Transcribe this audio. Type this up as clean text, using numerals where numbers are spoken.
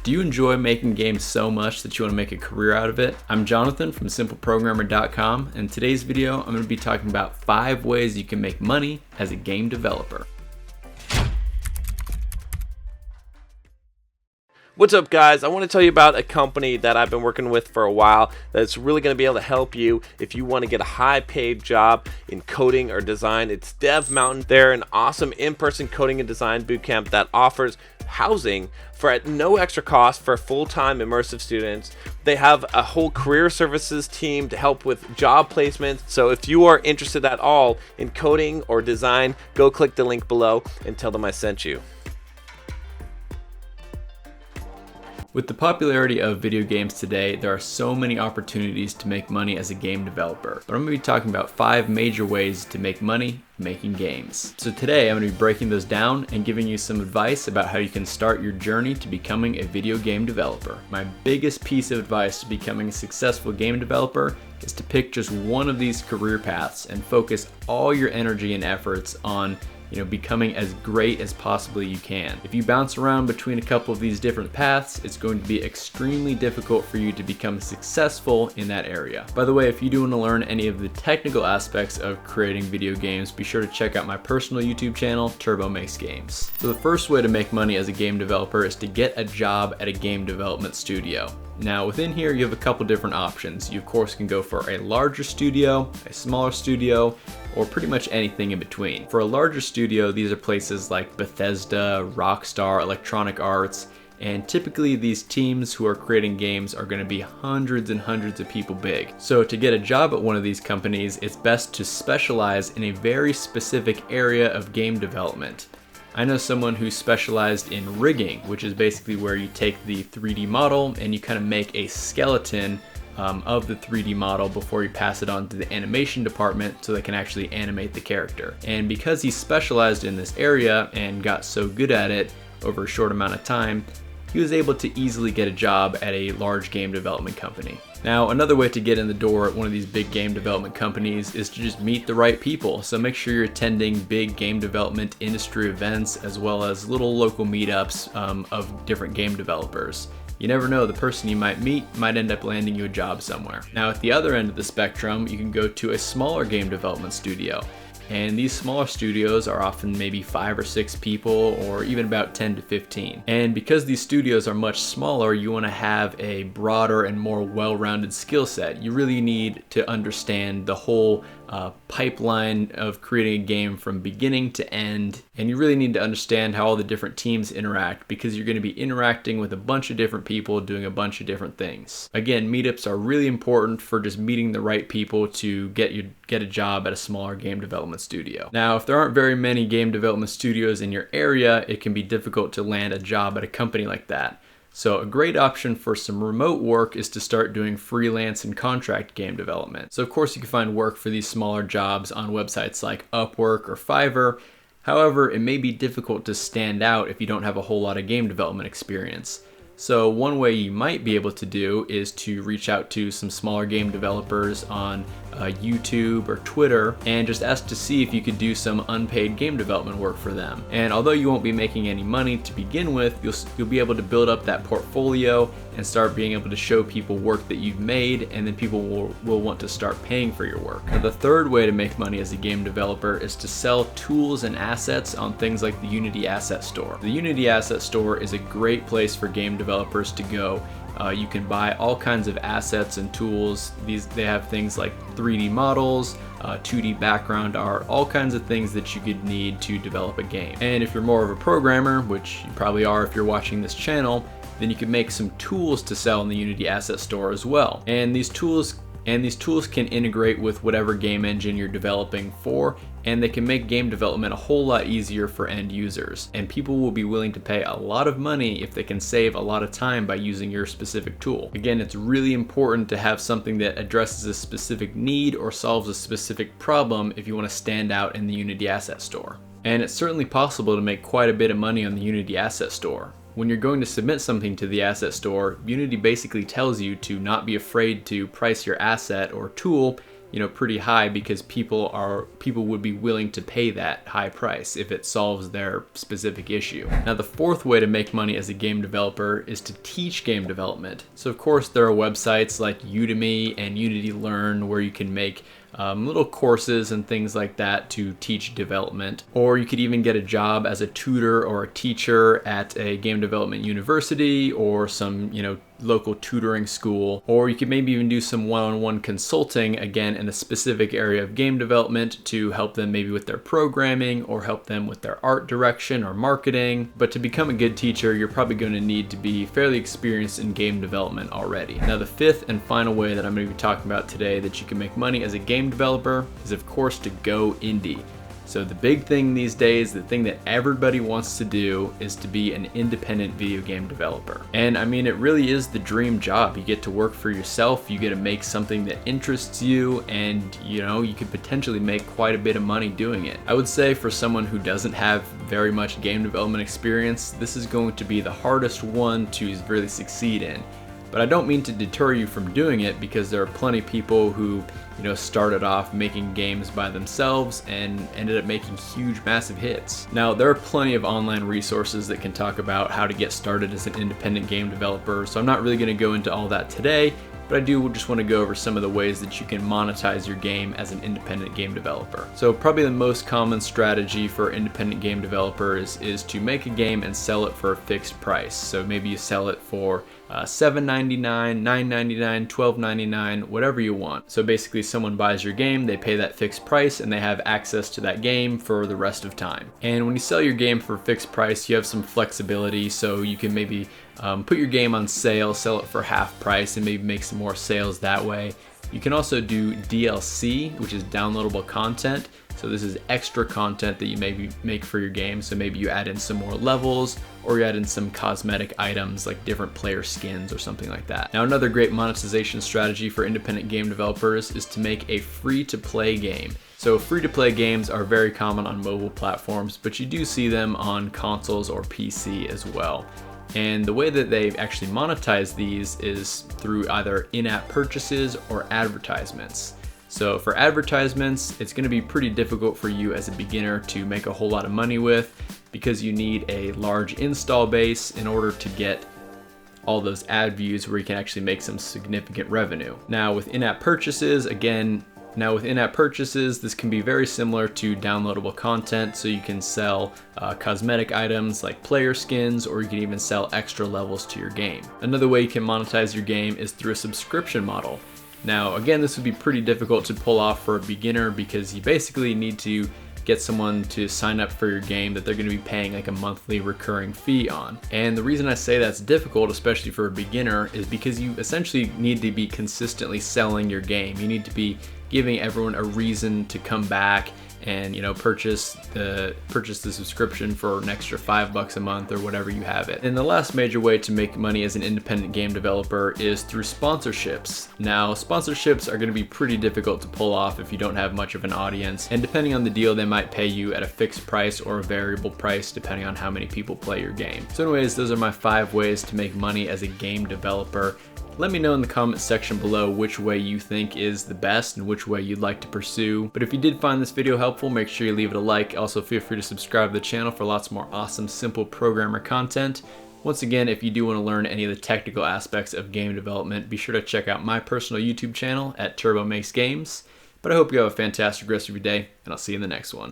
Do you enjoy making games so much that you want to make a career out of it? I'm Jonathan from simpleprogrammer.com, and in today's video I'm going to be talking about 5 ways you can make money as a game developer. What's up, guys? I want to tell you about a company that I've been working with for a while that's really going to be able to help you if you want to get a high-paid job in coding or design. It's Dev Mountain. They're an awesome in-person coding and design bootcamp that offers housing for at no extra cost for full-time immersive students. They have a whole career services team to help with job placements. So if you are interested at all in coding or design, go click the link below and tell them I sent you. With the popularity of video games today, there are so many opportunities to make money as a game developer. But I'm going to be talking about 5 major ways to make money making games. So today I'm going to be breaking those down and giving you some advice about how you can start your journey to becoming a video game developer. My biggest piece of advice to becoming a successful game developer is to pick just one of these career paths and focus all your energy and efforts on becoming as great as possibly you can. If you bounce around between a couple of these different paths, it's going to be extremely difficult for you to become successful in that area. By the way, if you do want to learn any of the technical aspects of creating video games, be sure to check out my personal YouTube channel, Turbo Makes Games. So the first way to make money as a game developer is to get a job at a game development studio. Now within here you have a couple different options. You of course can go for a larger studio, a smaller studio, or pretty much anything in between. For a larger studio, these are places like Bethesda, Rockstar, Electronic Arts, and typically these teams who are creating games are going to be hundreds and hundreds of people big. So to get a job at one of these companies, it's best to specialize in a very specific area of game development. I know someone who specialized in rigging, which is basically where you take the 3D model and you kind of make a skeleton of the 3D model before you pass it on to the animation department so they can actually animate the character. And because he specialized in this area and got so good at it over a short amount of time, he was able to easily get a job at a large game development company. Now, another way to get in the door at one of these big game development companies is to just meet the right people. So make sure you're attending big game development industry events as well as little local meetups of different game developers. You never know, the person you might meet might end up landing you a job somewhere. Now, at the other end of the spectrum, you can go to a smaller game development studio. And these smaller studios are often maybe 5 or 6 people or even about 10 to 15. And because these studios are much smaller, you want to have a broader and more well-rounded skill set. You really need to understand the whole pipeline of creating a game from beginning to end. And you really need to understand how all the different teams interact because you're going to be interacting with a bunch of different people doing a bunch of different things. Again, meetups are really important for just meeting the right people to get a job at a smaller game development studio. Now, if there aren't very many game development studios in your area, it can be difficult to land a job at a company like that. So a great option for some remote work is to start doing freelance and contract game development. So of course you can find work for these smaller jobs on websites like Upwork or Fiverr. However, it may be difficult to stand out if you don't have a whole lot of game development experience. So one way you might be able to do is to reach out to some smaller game developers on YouTube or Twitter and just ask to see if you could do some unpaid game development work for them. And although you won't be making any money to begin with, you'll be able to build up that portfolio and start being able to show people work that you've made, and then people will want to start paying for your work. Now, the third way to make money as a game developer is to sell tools and assets on things like the Unity Asset Store. The Unity Asset Store is a great place for game developers to go. You can buy all kinds of assets and tools. They have things like 3D models, 2D background art, all kinds of things that you could need to develop a game. And if you're more of a programmer, which you probably are if you're watching this channel, then you can make some tools to sell in the Unity Asset Store as well. And these tools can integrate with whatever game engine you're developing for, and they can make game development a whole lot easier for end users. And people will be willing to pay a lot of money if they can save a lot of time by using your specific tool. Again, it's really important to have something that addresses a specific need or solves a specific problem if you want to stand out in the Unity Asset Store. And it's certainly possible to make quite a bit of money on the Unity Asset Store. When you're going to submit something to the asset store, Unity basically tells you to not be afraid to price your asset or tool pretty high because people would be willing to pay that high price if it solves their specific issue. Now, the fourth way to make money as a game developer is to teach game development. So of course there are websites like Udemy and Unity Learn where you can make little courses and things like that to teach development. Or you could even get a job as a tutor or a teacher at a game development university or some, local tutoring school. Or you could maybe even do some one-on-one consulting, again, in a specific area of game development to help them maybe with their programming or help them with their art direction or marketing. But to become a good teacher, you're probably going to need to be fairly experienced in game development already. Now, the fifth and final way that I'm going to be talking about today that you can make money as a game developer is, of course, to go indie. So the big thing these days, the thing that everybody wants to do, is to be an independent video game developer. And I mean, it really is the dream job. You get to work for yourself, you get to make something that interests you, and you could potentially make quite a bit of money doing it. I would say for someone who doesn't have very much game development experience, this is going to be the hardest one to really succeed in. But I don't mean to deter you from doing it, because there are plenty of people who started off making games by themselves and ended up making huge, massive hits. Now, there are plenty of online resources that can talk about how to get started as an independent game developer, so I'm not really going to go into all that today, but I do just want to go over some of the ways that you can monetize your game as an independent game developer. So probably the most common strategy for independent game developers is to make a game and sell it for a fixed price. So maybe you sell it for $7.99, $9.99, $12.99, whatever you want. So basically someone buys your game, they pay that fixed price, and they have access to that game for the rest of time. And when you sell your game for a fixed price, you have some flexibility, so you can maybe put your game on sale, sell it for half price, and maybe make some more sales that way. You can also do DLC, which is downloadable content. So this is extra content that you maybe make for your game. So maybe you add in some more levels, or you add in some cosmetic items like different player skins or something like that. Now, another great monetization strategy for independent game developers is to make a free-to-play game. So free-to-play games are very common on mobile platforms, but you do see them on consoles or PC as well. And the way that they actually monetize these is through either in-app purchases or advertisements. So for advertisements, it's going to be pretty difficult for you as a beginner to make a whole lot of money with, because you need a large install base in order to get all those ad views where you can actually make some significant revenue. Now with in-app purchases, this can be very similar to downloadable content. So you can sell cosmetic items like player skins, or you can even sell extra levels to your game. Another way you can monetize your game is through a subscription model. Now, again, this would be pretty difficult to pull off for a beginner, because you basically need to get someone to sign up for your game that they're going to be paying like a monthly recurring fee on. And the reason I say that's difficult, especially for a beginner, is because you essentially need to be consistently selling your game. You need to be giving everyone a reason to come back and purchase the subscription for an extra $5 a month or whatever you have it. And the last major way to make money as an independent game developer is through sponsorships. Now, sponsorships are going to be pretty difficult to pull off if you don't have much of an audience, and depending on the deal, they might pay you at a fixed price or a variable price depending on how many people play your game. So anyways, those are my 5 ways to make money as a game developer. Let me know in the comments section below which way you think is the best and which way you'd like to pursue. But if you did find this video helpful, make sure you leave it a like. Also, feel free to subscribe to the channel for lots more awesome, simple programmer content. Once again, if you do want to learn any of the technical aspects of game development, be sure to check out my personal YouTube channel at Turbo Makes Games. But I hope you have a fantastic rest of your day, and I'll see you in the next one.